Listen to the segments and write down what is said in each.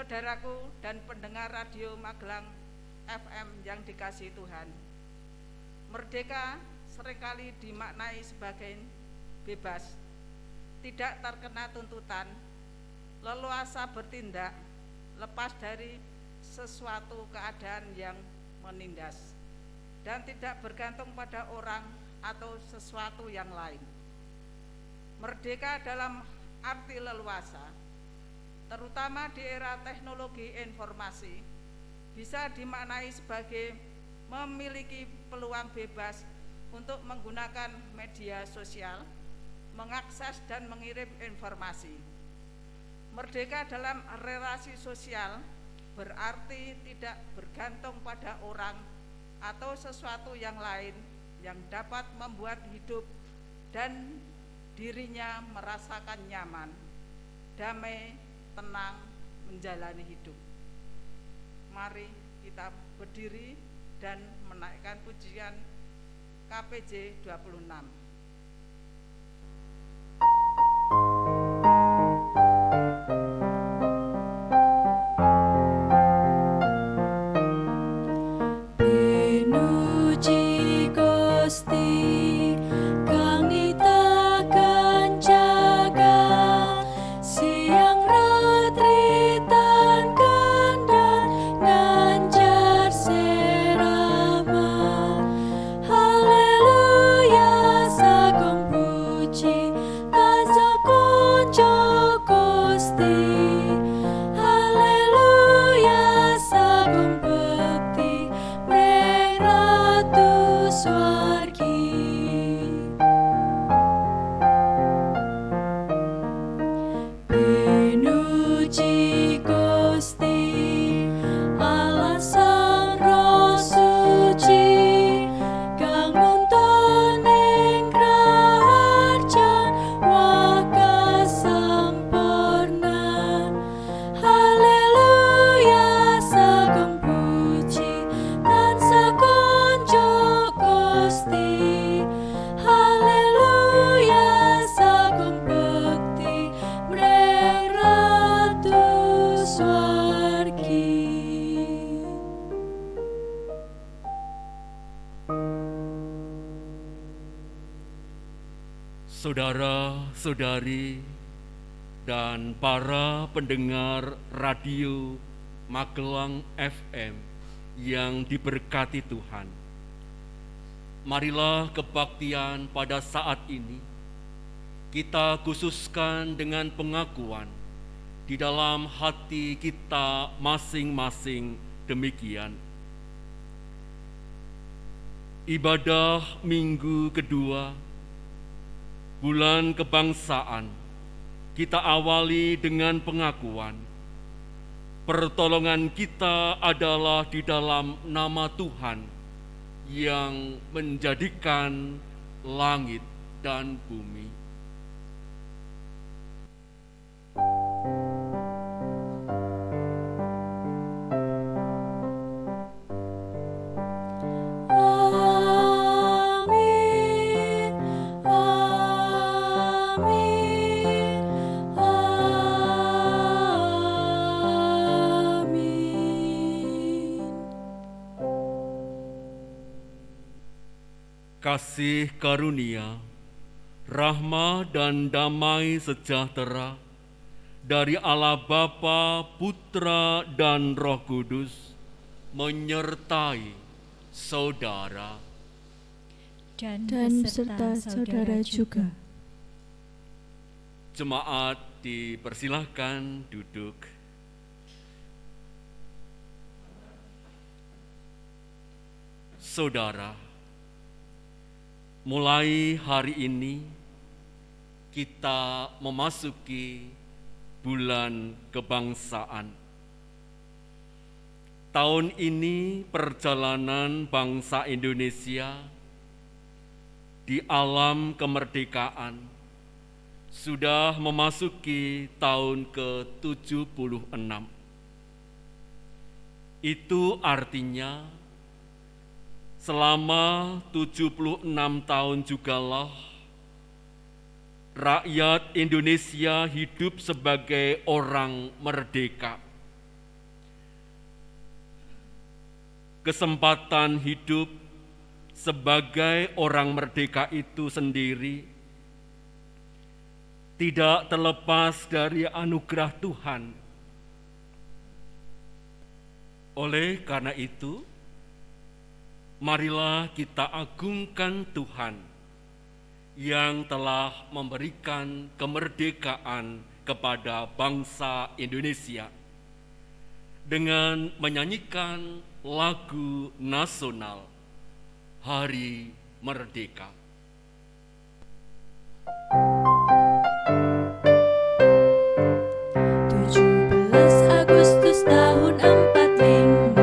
saudaraku dan pendengar Radio Magelang FM yang dikasihi Tuhan. Merdeka seringkali dimaknai sebagai bebas, tidak terkena tuntutan, leluasa bertindak, lepas dari sesuatu keadaan yang menindas, dan tidak bergantung pada orang atau sesuatu yang lain. Merdeka dalam arti leluasa, terutama di era teknologi informasi, bisa dimaknai sebagai memiliki peluang bebas untuk menggunakan media sosial, mengakses dan mengirim informasi. Merdeka dalam relasi sosial berarti tidak bergantung pada orang atau sesuatu yang lain yang dapat membuat hidup dan dirinya merasakan nyaman, damai, tenang menjalani hidup. Mari kita berdiri dan menaikkan pujian KPJ 26. Pinuji Gusti kang nitaken jagat, siang ratri tan kendhat nganjar serama. Haleluya sagung puji tansah kunjo Gusti. Haleluya sagung bekti mreng Ratu Swargi. Pinuji Gusti Allah Sang Roh Suci kang nuntun ing krajan wakasampurnan. Haleluya sagung puji tansah kunjo Gusti. Haleluya sagung bekti mreng Ratu Swargi. Saudara-saudari dan para pendengar Radio Magelang FM yang diberkati Tuhan, marilah kebaktian pada saat ini kita khususkan dengan pengakuan di dalam hati kita masing-masing demikian. Ibadah minggu kedua bulan kebangsaan kita awali dengan pengakuan pertolongan kita adalah di dalam nama Tuhan yang menjadikan langit dan bumi. Amin, amin, amin. Kasih karunia, rahmat dan damai sejahtera dari Allah Bapa, Putra, dan Roh Kudus menyertai saudara. Dan beserta saudara juga. Jemaat dipersilahkan duduk. Saudara, mulai hari ini kita memasuki bulan kebangsaan. Tahun ini perjalanan bangsa Indonesia di alam kemerdekaan sudah memasuki tahun ke-76. Itu artinya selama 76 tahun jugalah rakyat Indonesia hidup sebagai orang merdeka kesempatan hidup sebagai orang merdeka itu sendiri tidak terlepas dari anugerah Tuhan. Oleh karena itu, marilah kita agungkan Tuhan yang telah memberikan kemerdekaan kepada bangsa Indonesia dengan menyanyikan lagu nasional Hari Merdeka. Agustus tahun 45,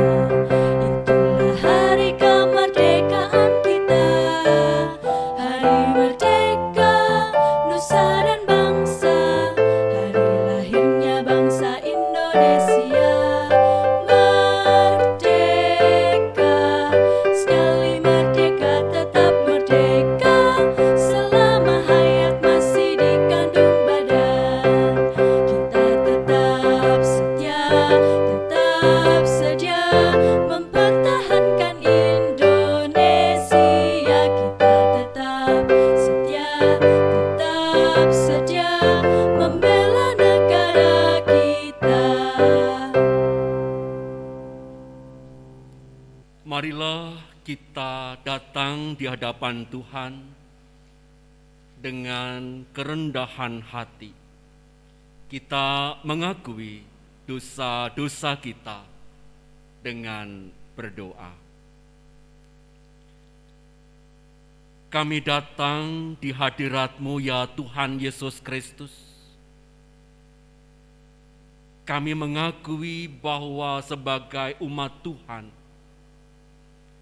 itulah hari kemerdekaan kita. Hari merdeka, nusa dan bangsa, hari lahirnya bangsa Indonesia. Merdeka, sekali merdeka tetap merdeka, selama hayat masih dikandung badan. Kita tetap setia, tetap saja mempertahankan Indonesia. Kita tetap setia, tetap saja membela negara kita. Marilah kita datang di hadapan Tuhan dengan kerendahan hati. Kita mengakui dosa-dosa kita dengan berdoa. Kami datang di hadirat-Mu ya Tuhan Yesus Kristus. Kami mengakui bahwa sebagai umat Tuhan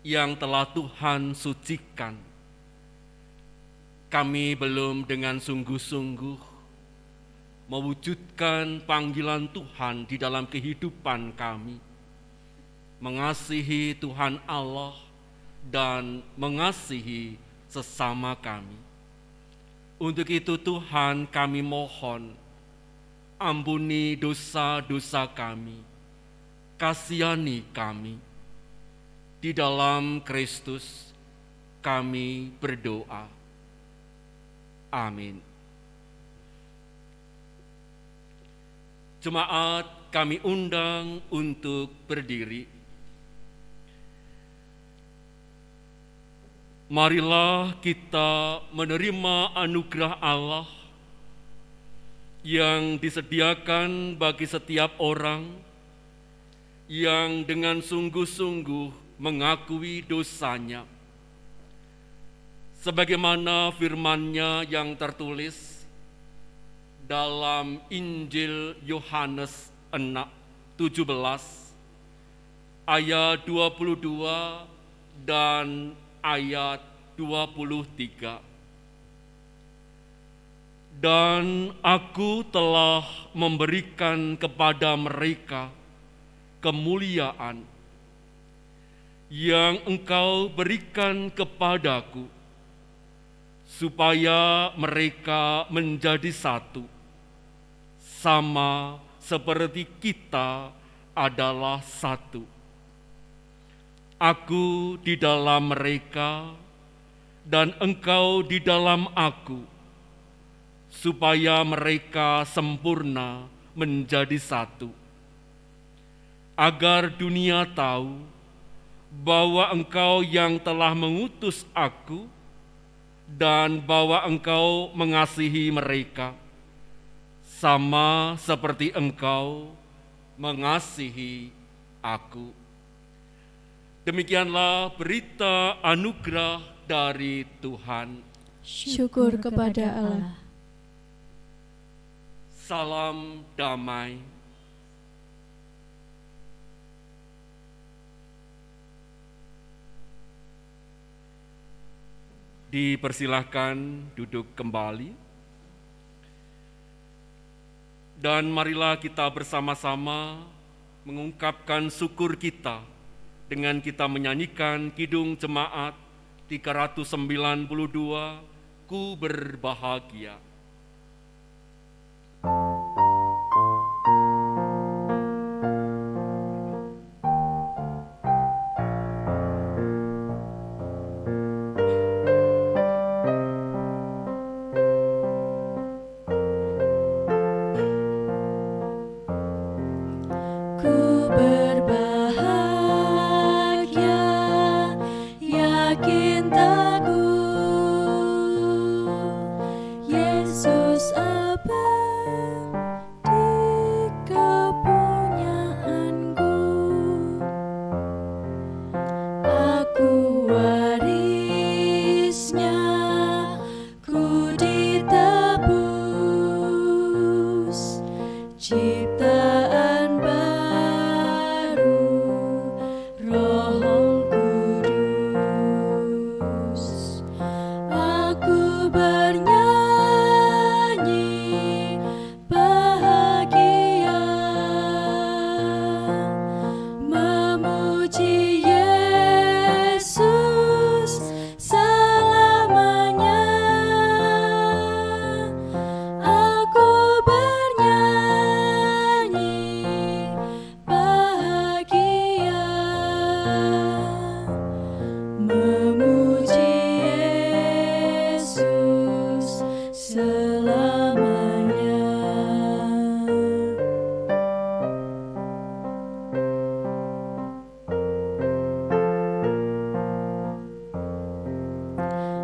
yang telah Tuhan sucikan, kami belum dengan sungguh-sungguh mewujudkan panggilan Tuhan di dalam kehidupan kami, mengasihi Tuhan Allah dan mengasihi sesama kami. Untuk itu Tuhan, kami mohon, ampuni dosa-dosa kami, kasihani kami. Di dalam Kristus kami berdoa. Amin. Jemaat kami undang untuk berdiri. Marilah kita menerima anugerah Allah yang disediakan bagi setiap orang yang dengan sungguh-sungguh mengakui dosanya. Sebagaimana firman-Nya yang tertulis dalam Injil Yohanes 17 ayat 22 dan ayat 23. Dan aku telah memberikan kepada mereka kemuliaan yang Engkau berikan kepadaku, supaya mereka menjadi satu, sama seperti kita adalah satu. Aku di dalam mereka, dan Engkau di dalam aku, supaya mereka sempurna menjadi satu, agar dunia tahu bahwa Engkau yang telah mengutus aku dan bahwa Engkau mengasihi mereka, sama seperti Engkau mengasihi aku. Demikianlah berita anugerah dari Tuhan. Syukur kepada Allah. Salam damai. Dipersilahkan duduk kembali. Dan marilah kita bersama-sama mengungkapkan syukur kita dengan kita menyanyikan Kidung Jemaat 392, Ku Berbahagia. cintaku, Yesus abadi kepunyaanku. Aku warisnya, ku ditebus, ciptaan baru, Roh Kudus. Aku bernyanyi bahagia, memuji Yesus selamanya. Aku bernyanyi bahagia, memuji Yesus selamanya.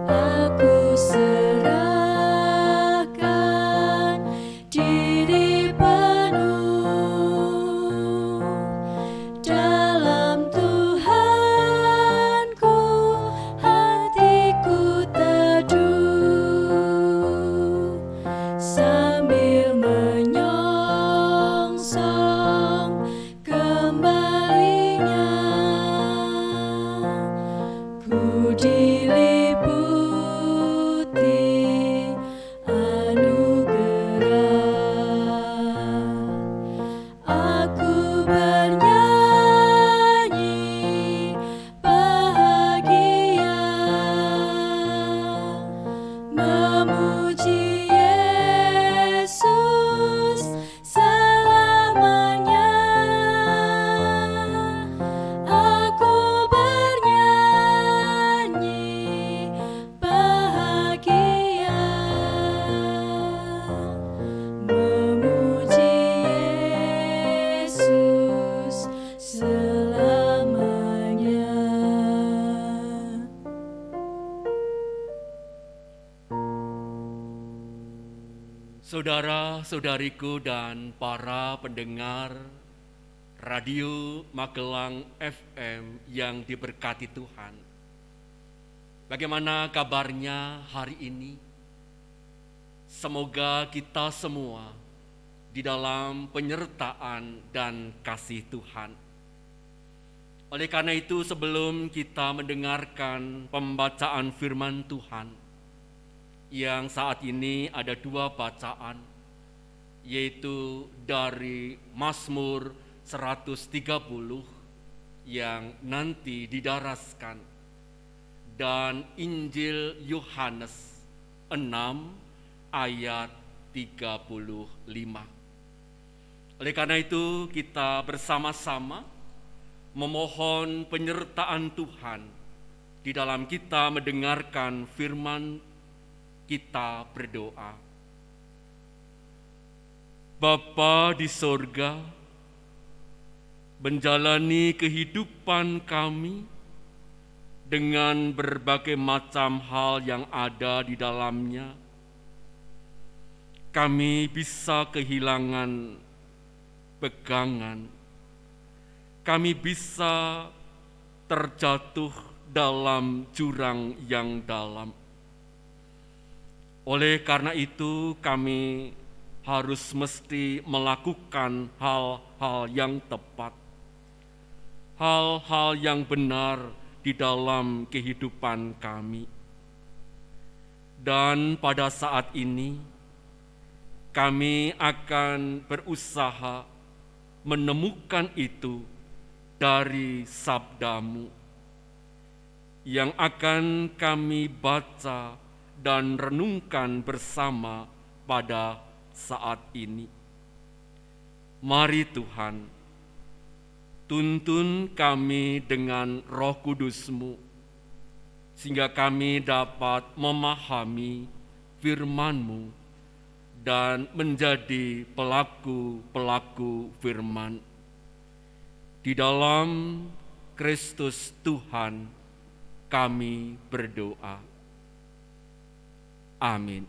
Aku serahkan diri penuh dalam Tuhanku, hatiku teduh sambil menyongsong kembalinya. Ku diliputi anugerah. Aku bernyanyi bahagia, memuji Yesus selamanya. Aku bernyanyi bahagia, memuji Yesus selamanya. Saudara-saudariku dan para pendengar Radio Magelang FM yang diberkati Tuhan. Bagaimana kabarnya hari ini? Semoga kita semua di dalam penyertaan dan kasih Tuhan. Oleh karena itu, sebelum kita mendengarkan pembacaan firman Tuhan, yang saat ini ada dua bacaan, yaitu dari Mazmur 130 yang nanti didaraskan, dan Injil Yohanes 6 ayat 35. Oleh karena itu, kita bersama-sama memohon penyertaan Tuhan di dalam kita mendengarkan firman. Kita berdoa. Bapa di sorga, menjalani kehidupan kami dengan berbagai macam hal yang ada di dalamnya, kami bisa kehilangan pegangan, kami bisa terjatuh dalam jurang yang dalam. Oleh karena itu, kami harus mesti melakukan hal-hal yang tepat, hal-hal yang benar di dalam kehidupan kami. Dan pada saat ini, kami akan berusaha menemukan itu dari sabda-Mu yang akan kami baca dan renungkan bersama pada saat ini. Mari Tuhan, tuntun kami dengan Roh Kudus-Mu, sehingga kami dapat memahami firman-Mu dan menjadi pelaku-pelaku firman. Di dalam Kristus Tuhan kami berdoa. Amin.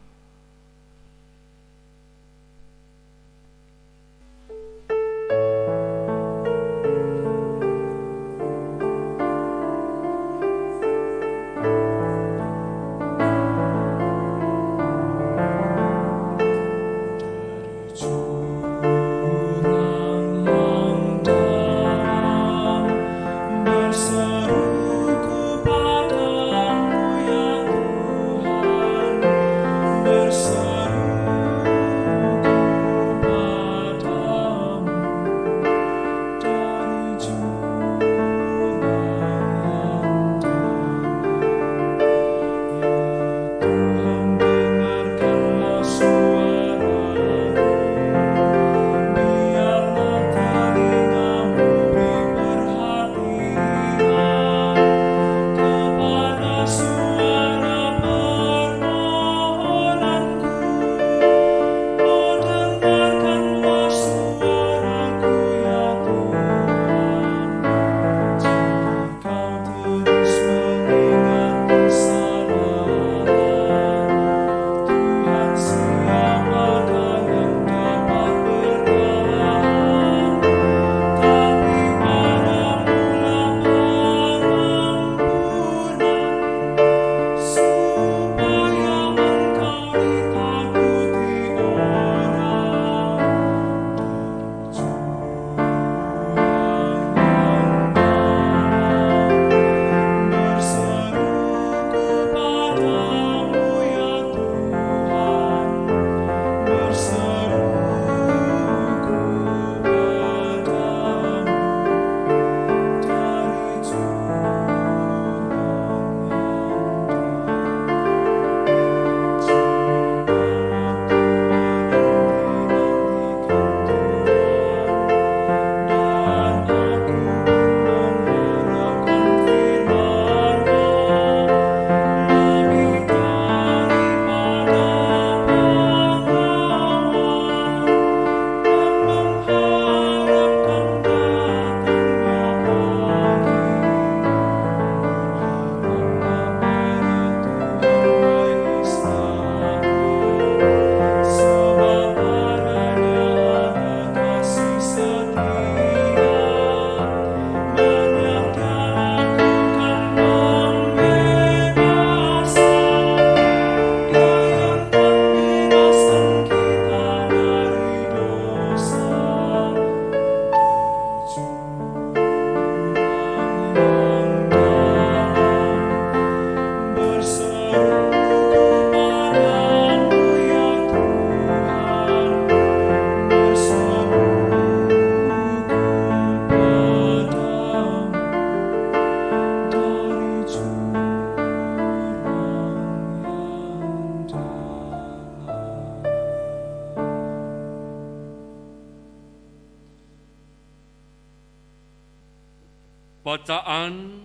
Bacaan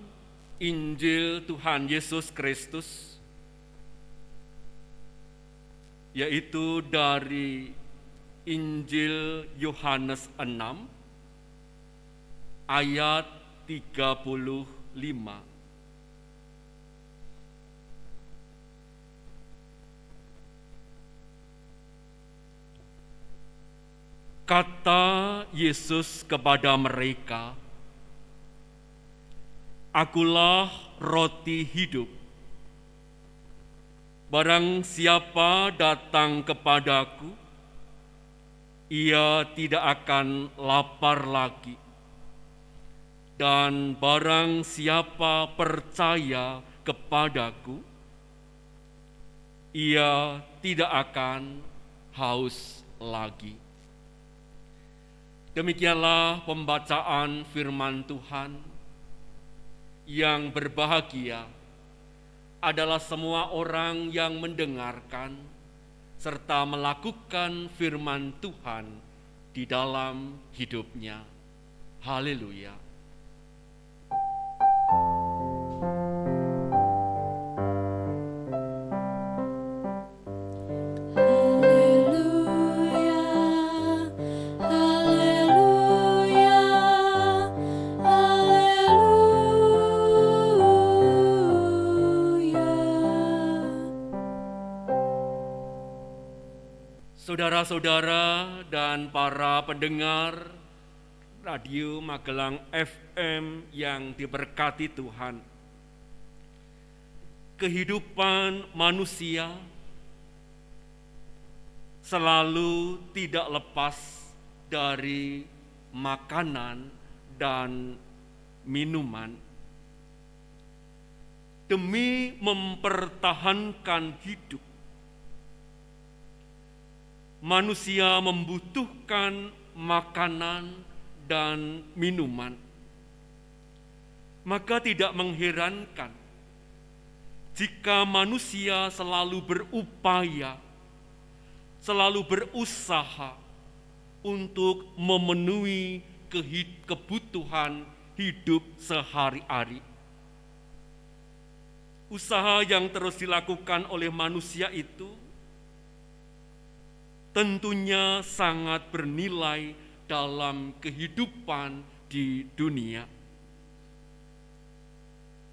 Injil Tuhan Yesus Kristus, yaitu dari Injil Yohanes 6 ayat 35. Kata Yesus kepada mereka, "Akulah roti hidup. Barang siapa datang kepadaku, ia tidak akan lapar lagi. Dan barang siapa percaya kepadaku, ia tidak akan haus lagi." Demikianlah pembacaan firman Tuhan. Yang berbahagia adalah semua orang yang mendengarkan serta melakukan firman Tuhan di dalam hidupnya. Haleluya. Saudara-saudara dan para pendengar Radio Magelang FM yang diberkati Tuhan, kehidupan manusia selalu tidak lepas dari makanan dan minuman. Demi mempertahankan hidup, manusia membutuhkan makanan dan minuman. Maka tidak mengherankan jika manusia selalu berupaya, selalu berusaha untuk memenuhi kebutuhan hidup sehari-hari. Usaha yang terus dilakukan oleh manusia itu tentunya sangat bernilai dalam kehidupan di dunia.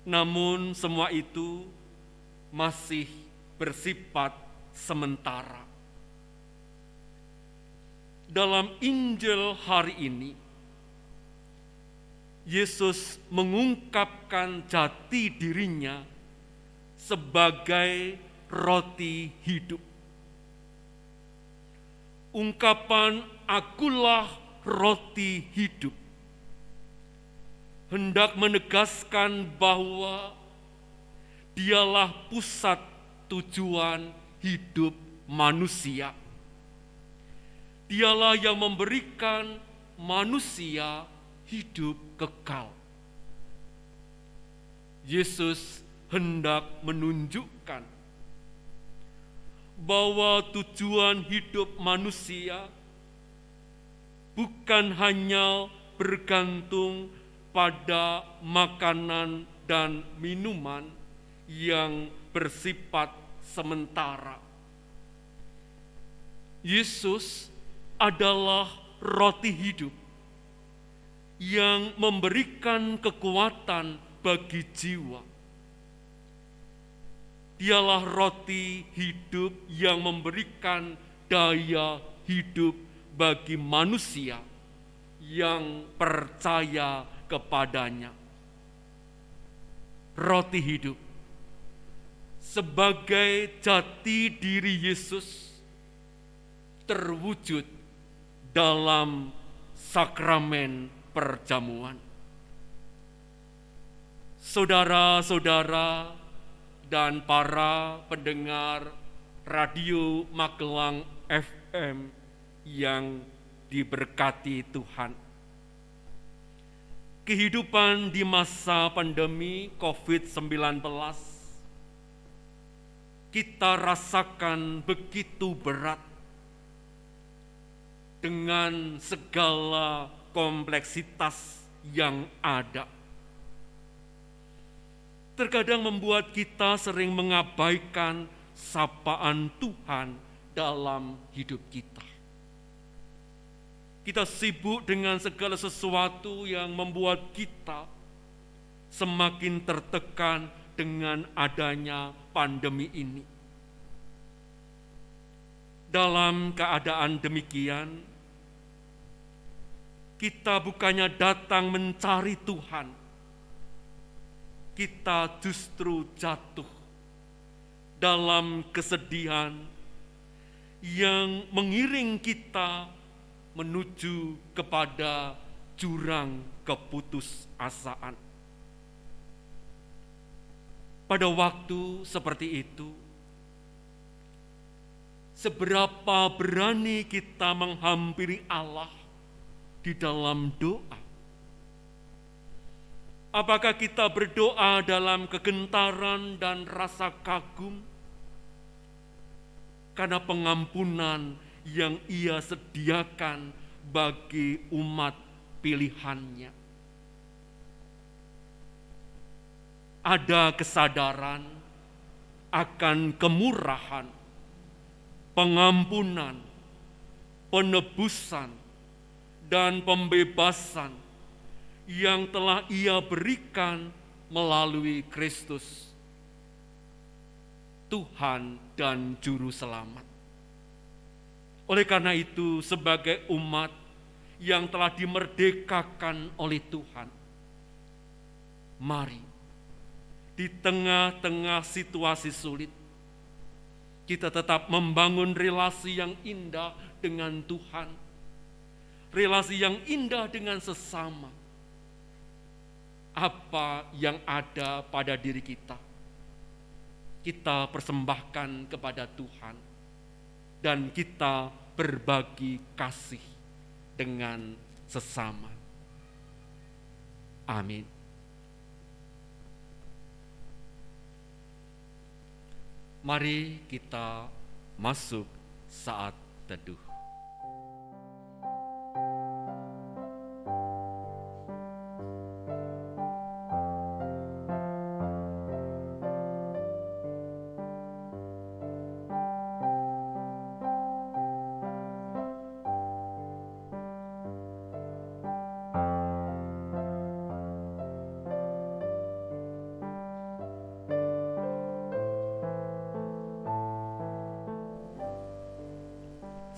Namun semua itu masih bersifat sementara. Dalam Injil hari ini, Yesus mengungkapkan jati dirinya sebagai roti hidup. Ungkapan "Akulah roti hidup" hendak menegaskan bahwa Dialah pusat tujuan hidup manusia. Dialah yang memberikan manusia hidup kekal. Yesus hendak menunjukkan bahwa tujuan hidup manusia bukan hanya bergantung pada makanan dan minuman yang bersifat sementara. Yesus adalah roti hidup yang memberikan kekuatan bagi jiwa. Dialah roti hidup yang memberikan daya hidup bagi manusia yang percaya kepadanya. Roti hidup sebagai jati diri Yesus terwujud dalam sakramen perjamuan. Saudara-saudara dan para pendengar Radio Magelang FM yang diberkati Tuhan. Kehidupan di masa pandemi COVID-19 kita rasakan begitu berat dengan segala kompleksitas yang ada. Terkadang membuat kita sering mengabaikan sapaan Tuhan dalam hidup kita. Kita sibuk dengan segala sesuatu yang membuat kita semakin tertekan dengan adanya pandemi ini. Dalam keadaan demikian, kita bukannya datang mencari Tuhan, kita justru jatuh dalam kesedihan yang mengiring kita menuju kepada jurang keputusasaan. Pada waktu seperti itu, seberapa berani kita menghampiri Allah di dalam doa? Apakah kita berdoa dalam kegentaran dan rasa kagum karena pengampunan yang Ia sediakan bagi umat pilihannya? Ada kesadaran akan kemurahan, pengampunan, penebusan, dan pembebasan yang telah Ia berikan melalui Kristus, Tuhan dan Juru Selamat. Oleh karena itu, sebagai umat yang telah dimerdekakan oleh Tuhan, mari di tengah-tengah situasi sulit, kita tetap membangun relasi yang indah dengan Tuhan, relasi yang indah dengan sesama. Apa yang ada pada diri kita, kita persembahkan kepada Tuhan, dan kita berbagi kasih dengan sesama. Amin. Mari kita masuk saat teduh.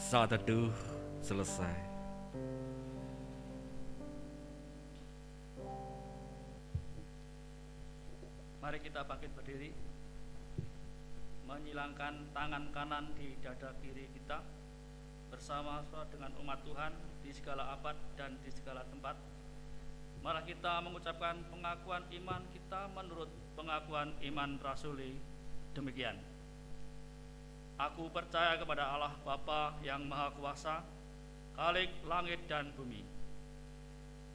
Saat teduh selesai. Mari kita bangkit berdiri, menyilangkan tangan kanan di dada kiri kita, bersama-sama dengan umat Tuhan di segala abad dan di segala tempat. Mari kita mengucapkan pengakuan iman kita menurut pengakuan iman rasuli demikian. Aku percaya kepada Allah Bapa yang Maha Kuasa, Khalik langit dan bumi,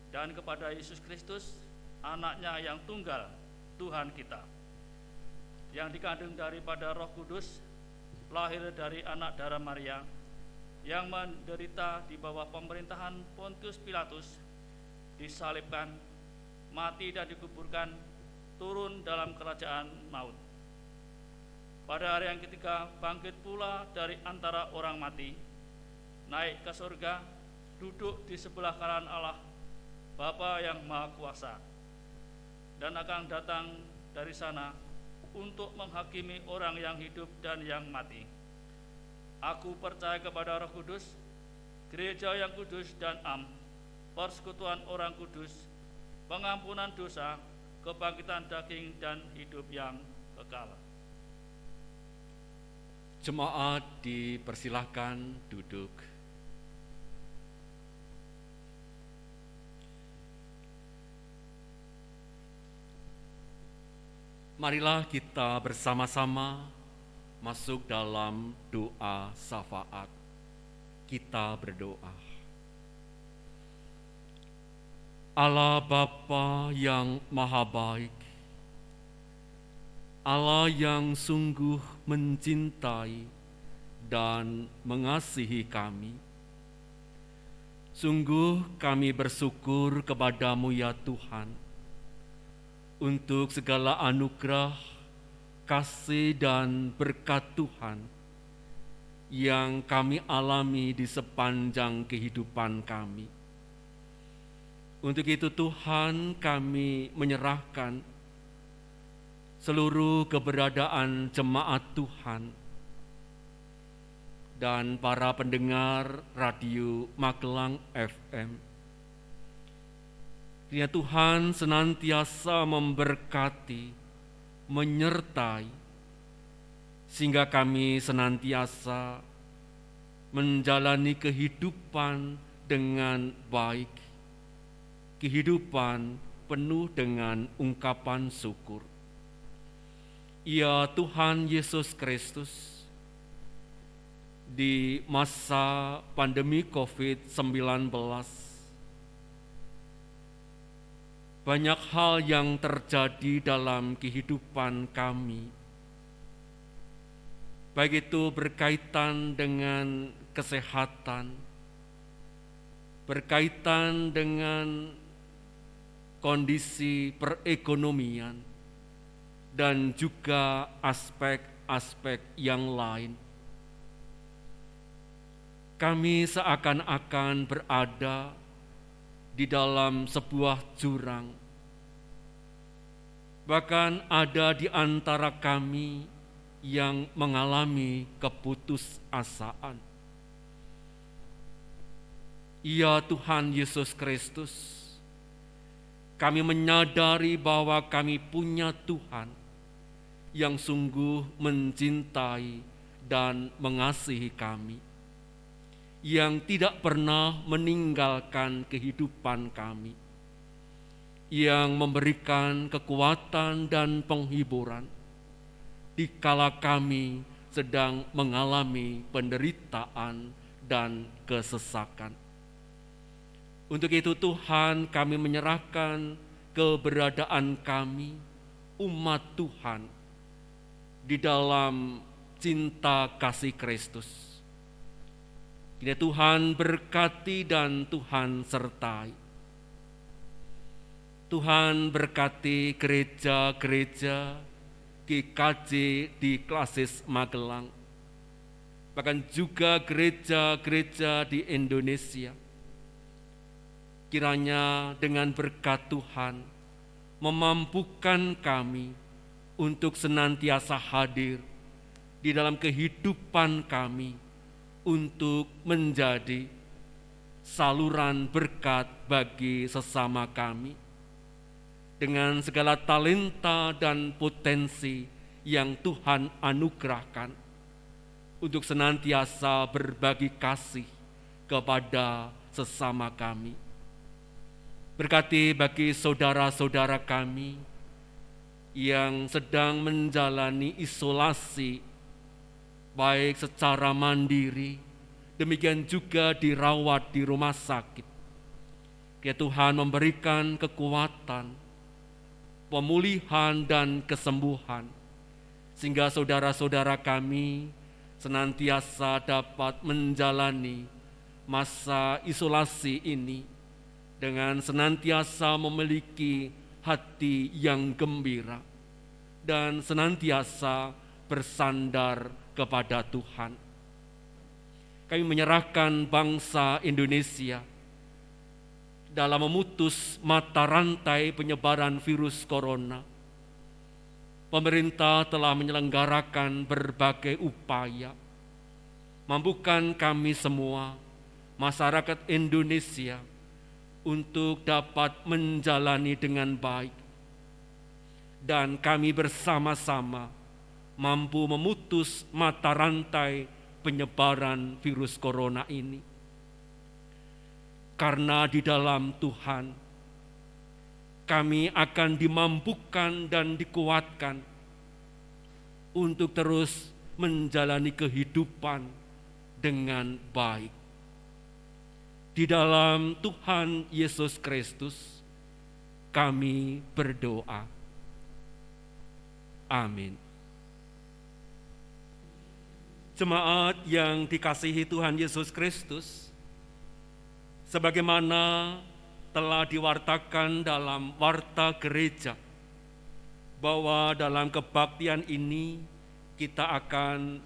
dan kepada Yesus Kristus, Anaknya yang tunggal, Tuhan kita, yang dikandung daripada Roh Kudus, lahir dari anak darah Maria, yang menderita di bawah pemerintahan Pontius Pilatus, disalibkan, mati dan dikuburkan, turun dalam kerajaan maut. Pada hari yang ketiga bangkit pula dari antara orang mati, naik ke surga, duduk di sebelah kanan Allah Bapa yang Maha Kuasa, dan akan datang dari sana untuk menghakimi orang yang hidup dan yang mati. Aku percaya kepada Roh Kudus, gereja yang kudus dan am, persekutuan orang kudus, pengampunan dosa, kebangkitan daging dan hidup yang kekal. Jemaat dipersilahkan duduk. Marilah kita bersama-sama masuk dalam doa syafaat. Kita berdoa. Allah Bapa yang Maha Baik, Allah yang sungguh mencintai dan mengasihi kami, sungguh kami bersyukur kepadamu ya Tuhan, untuk segala anugerah, kasih dan berkat Tuhan yang kami alami di sepanjang kehidupan kami. Untuk itu Tuhan, kami menyerahkan seluruh keberadaan jemaat Tuhan dan para pendengar radio Magelang FM. Kiranya Tuhan senantiasa memberkati, menyertai, sehingga kami senantiasa menjalani kehidupan dengan baik, kehidupan penuh dengan ungkapan syukur. Ya Tuhan Yesus Kristus, di masa pandemi COVID-19, banyak hal yang terjadi dalam kehidupan kami, baik itu berkaitan dengan kesehatan, berkaitan dengan kondisi perekonomian, dan juga aspek-aspek yang lain. Kami seakan-akan berada di dalam sebuah jurang. Bahkan ada di antara kami yang mengalami keputusasaan. Ya Tuhan Yesus Kristus, kami menyadari bahwa kami punya Tuhan yang sungguh mencintai dan mengasihi kami, yang tidak pernah meninggalkan kehidupan kami, yang memberikan kekuatan dan penghiburan dikala kami sedang mengalami penderitaan dan kesesakan. Untuk itu Tuhan, kami menyerahkan keberadaan kami, umat Tuhan, di dalam cinta kasih Kristus. Kiranya Tuhan berkati dan Tuhan sertai. Tuhan berkati gereja-gereja GKJ di Klasis Magelang, bahkan juga gereja-gereja di Indonesia. Kiranya dengan berkat Tuhan memampukan kami untuk senantiasa hadir di dalam kehidupan kami untuk menjadi saluran berkat bagi sesama kami dengan segala talenta dan potensi yang Tuhan anugerahkan untuk senantiasa berbagi kasih kepada sesama kami. Berkati bagi saudara-saudara kami yang sedang menjalani isolasi, baik secara mandiri, demikian juga dirawat di rumah sakit. Ya Tuhan memberikan kekuatan, pemulihan dan kesembuhan, sehingga saudara-saudara kami senantiasa dapat menjalani masa isolasi ini dengan senantiasa memiliki hati yang gembira dan senantiasa bersandar kepada Tuhan. Kami menyerahkan bangsa Indonesia dalam memutus mata rantai penyebaran virus corona. Pemerintah telah menyelenggarakan berbagai upaya. Mampukan kami semua, masyarakat Indonesia, untuk dapat menjalani dengan baik. Dan kami bersama-sama mampu memutus mata rantai penyebaran virus corona ini. Karena di dalam Tuhan, kami akan dimampukan dan dikuatkan untuk terus menjalani kehidupan dengan baik. Di dalam Tuhan Yesus Kristus, kami berdoa. Amin. Jemaat yang dikasihi Tuhan Yesus Kristus, sebagaimana telah diwartakan dalam warta gereja, bahwa dalam kebaktian ini kita akan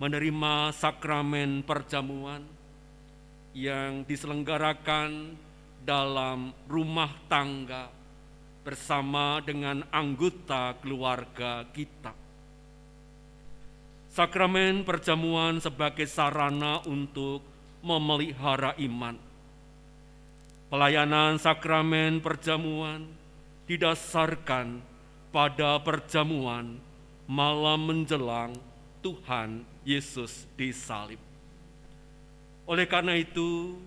menerima sakramen perjamuan yang diselenggarakan dalam rumah tangga bersama dengan anggota keluarga kita. Sakramen perjamuan sebagai sarana untuk memelihara iman. Pelayanan sakramen perjamuan didasarkan pada perjamuan malam menjelang Tuhan Yesus disalib. Oleh karena itu,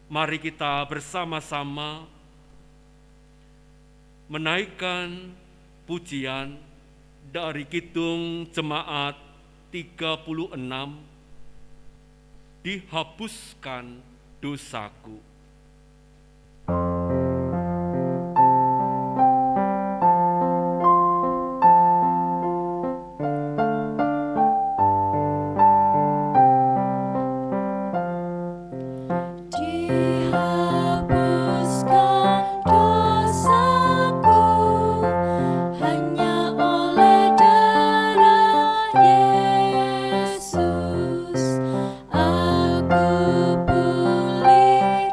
mari kita bersama-sama menaikkan pujian dari Kidung Jemaat 36, Dihapuskan Dosaku. Dihapuskan dosaku hanya oleh darah Yesus. Aku pulih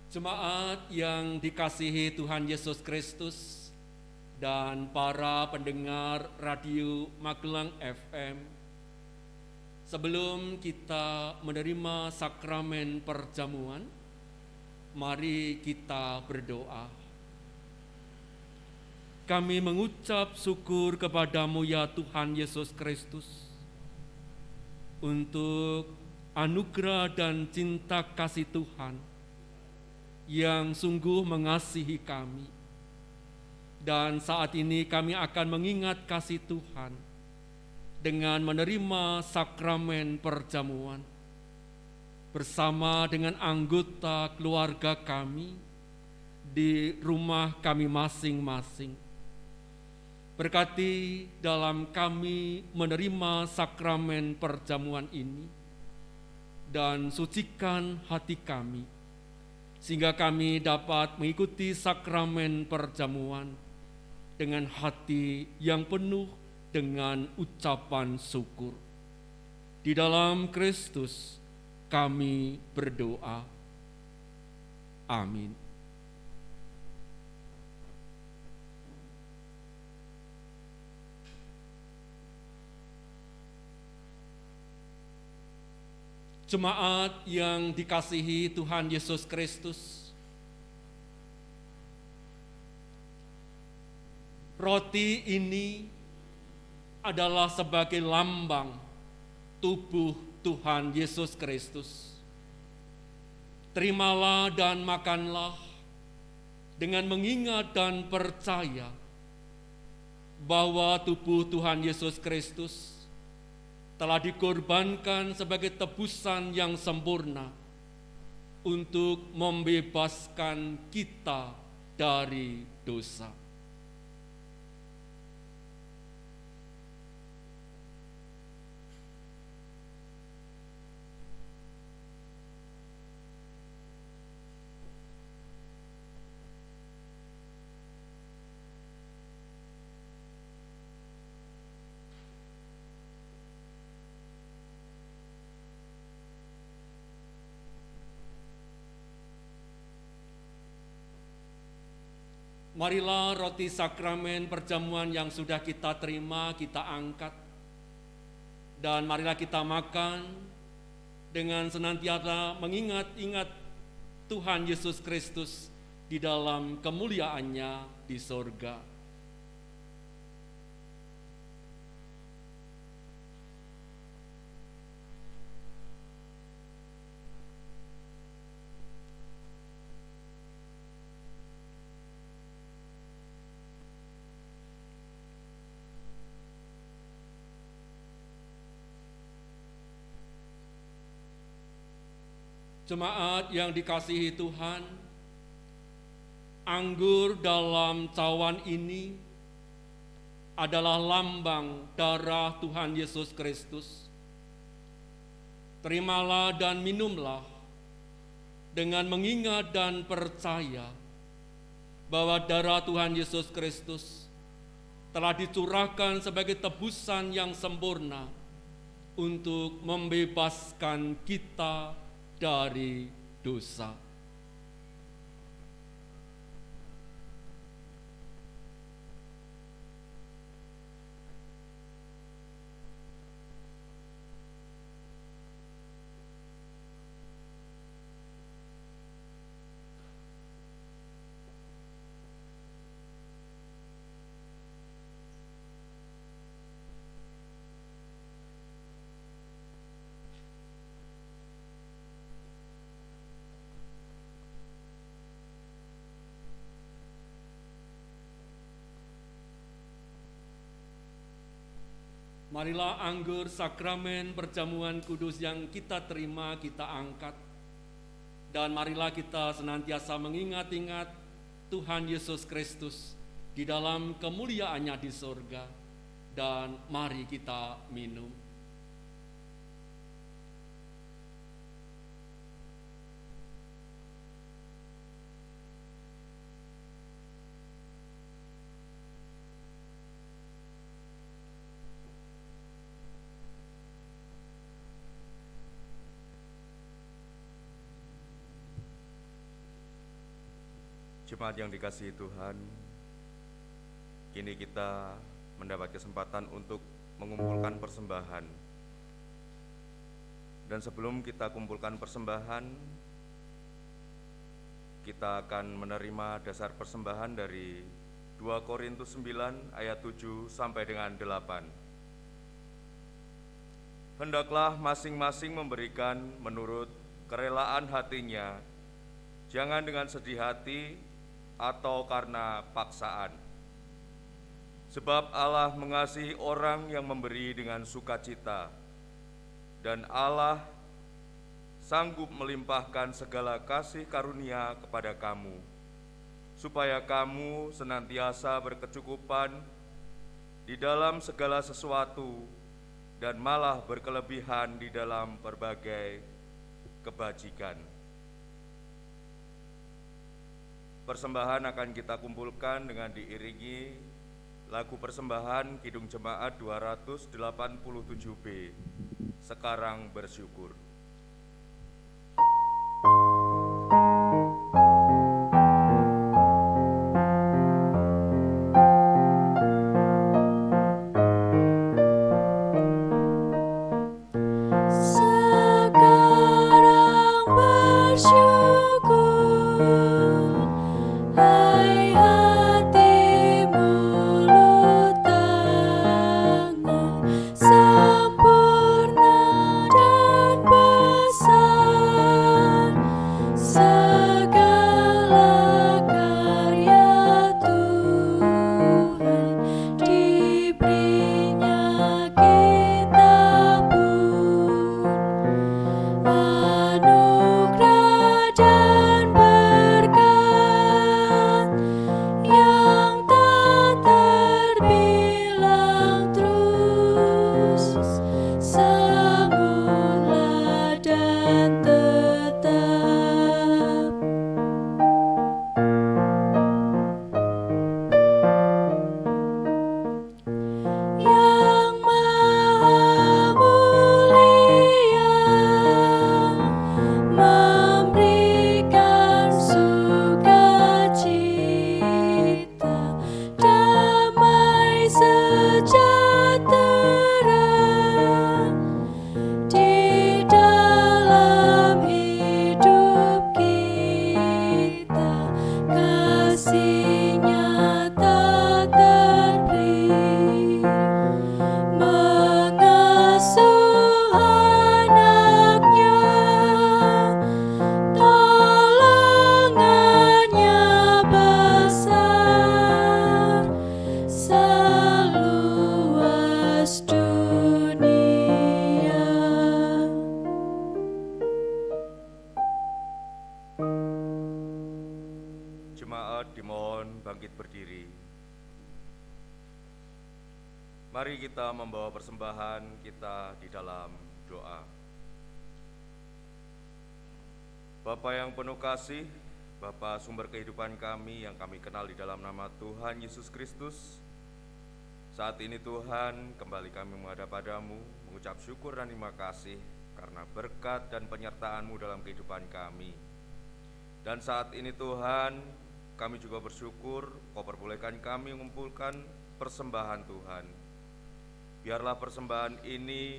Jemaat yang dikasihi Tuhan Yesus Kristus dan para pendengar Radio Magelang FM, sebelum kita menerima sakramen perjamuan, mari kita berdoa. Kami mengucap syukur kepadamu ya Tuhan Yesus Kristus untuk anugerah dan cinta kasih Tuhan yang sungguh mengasihi kami. Dan saat ini kami akan mengingat kasih Tuhan dengan menerima sakramen perjamuan bersama dengan anggota keluarga kami di rumah kami masing-masing. Berkati dalam kami menerima sakramen perjamuan ini dan sucikan hati kami, sehingga kami dapat mengikuti sakramen perjamuan dengan hati yang penuh dengan ucapan syukur. Di dalam Kristus kami berdoa. Amin. Jemaat yang dikasihi Tuhan Yesus Kristus, roti ini adalah sebagai lambang tubuh Tuhan Yesus Kristus. Terimalah dan makanlah dengan mengingat dan percaya bahwa tubuh Tuhan Yesus Kristus telah dikorbankan sebagai tebusan yang sempurna untuk membebaskan kita dari dosa. Marilah roti sakramen perjamuan yang sudah kita terima, kita angkat. Dan marilah kita makan dengan senantiasa mengingat-ingat Tuhan Yesus Kristus di dalam kemuliaannya di sorga. Jemaat yang dikasihi Tuhan, anggur dalam cawan ini adalah lambang darah Tuhan Yesus Kristus. Terimalah dan minumlah dengan mengingat dan percaya bahwa darah Tuhan Yesus Kristus telah dicurahkan sebagai tebusan yang sempurna untuk membebaskan kita dari dosa. Marilah anggur sakramen perjamuan kudus yang kita terima, kita angkat. Dan marilah kita senantiasa mengingat-ingat Tuhan Yesus Kristus di dalam kemuliaannya di sorga. Dan mari kita minum. Jemaat yang dikasihi Tuhan, kini kita mendapat kesempatan untuk mengumpulkan persembahan. Dan sebelum kita kumpulkan persembahan, kita akan menerima dasar persembahan dari 2 Korintus 9 ayat 7 sampai dengan 8. Hendaklah masing-masing memberikan menurut kerelaan hatinya, jangan dengan sedih hati atau karena paksaan. Sebab Allah mengasihi orang yang memberi dengan sukacita, dan Allah sanggup melimpahkan segala kasih karunia kepada kamu, supaya kamu senantiasa berkecukupan di dalam segala sesuatu dan malah berkelebihan di dalam berbagai kebajikan. Persembahan akan kita kumpulkan dengan diiringi lagu persembahan Kidung Jemaat 287B, Sekarang Bersyukur. Sekarang bersyukur, hai hati mulut tangan, sempurna dan besar segala karya Tuhan, diberinya kita pun anugerah dan berkat yang tak terbilang, terus semula dan tetap. Yang Maha Mulia memberikan sukacita, damai sejahtera di dalam hidup kita, kasih-Nya tak terberi, mengasuh anak-Nya, tolongannya besar seluas dunia. Jemaat dimohon bangkit berdiri. Mari kita membawa persembahan kita di dalam doa. Bapa yang penuh kasih, Bapa sumber kehidupan kami yang kami kenal di dalam nama Tuhan Yesus Kristus, saat ini Tuhan kembali kami menghadap padamu, mengucap syukur dan terima kasih karena berkat dan penyertaan-Mu dalam kehidupan kami. Dan saat ini Tuhan, kami juga bersyukur Kau perbolehkan kami mengumpulkan persembahan Tuhan. Biarlah persembahan ini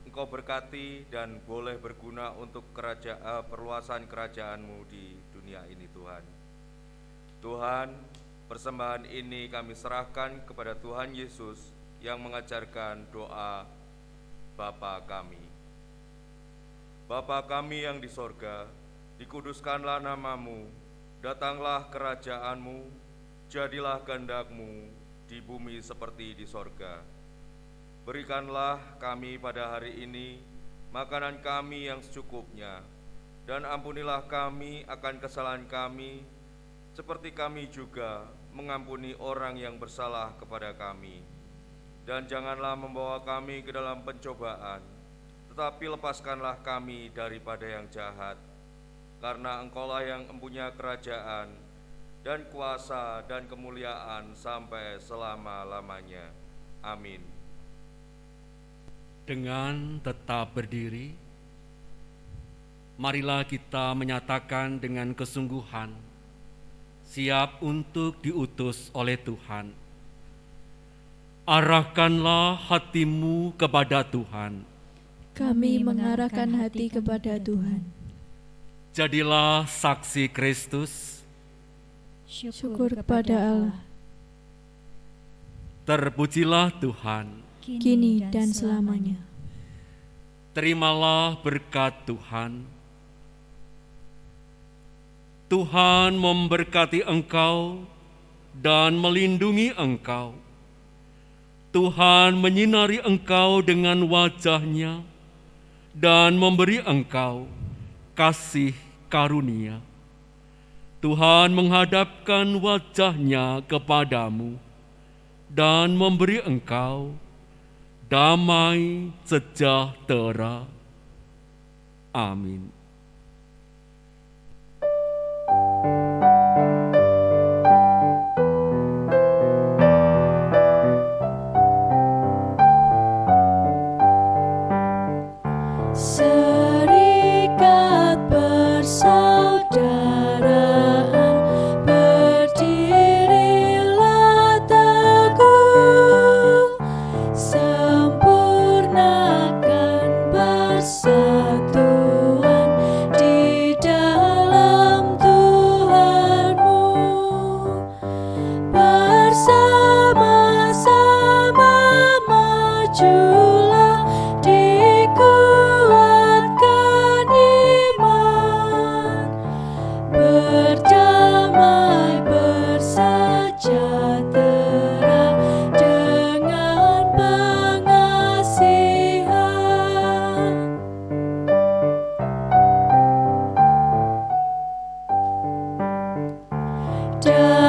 Engkau berkati dan boleh berguna untuk perluasan kerajaan-Mu di dunia ini Tuhan. Tuhan, persembahan ini kami serahkan kepada Tuhan Yesus yang mengajarkan doa Bapa kami. Bapa kami yang di sorga, dikuduskanlah nama-Mu, datanglah kerajaan-Mu, jadilah kehendak-Mu di bumi seperti di sorga. Berikanlah kami pada hari ini makanan kami yang secukupnya, dan ampunilah kami akan kesalahan kami, seperti kami juga mengampuni orang yang bersalah kepada kami. Dan janganlah membawa kami ke dalam pencobaan, tetapi lepaskanlah kami daripada yang jahat. Karena Engkaulah yang mempunyai kerajaan, dan kuasa, dan kemuliaan sampai selama-lamanya. Amin. Dengan tetap berdiri, marilah kita menyatakan dengan kesungguhan siap untuk diutus oleh Tuhan. Arahkanlah hatimu kepada Tuhan. Kami mengarahkan hati kepada Tuhan. Jadilah saksi Kristus. Syukur kepada Allah, Terpujilah Tuhan. kini dan selamanya. Terimalah berkat Tuhan. Tuhan memberkati engkau dan melindungi engkau. Tuhan menyinari engkau dengan wajah-Nya dan memberi engkau kasih karunia. Tuhan menghadapkan wajah-Nya kepadamu dan memberi engkau damai sejahtera. Amin. Serikat persaudaraan, berdirilah teguh, sempurnakan persatuan di dalam Tuhanmu. Bersama-sama majulah, dikuatkan iman, berdamai bersejahtera dengan pengasihan. Dan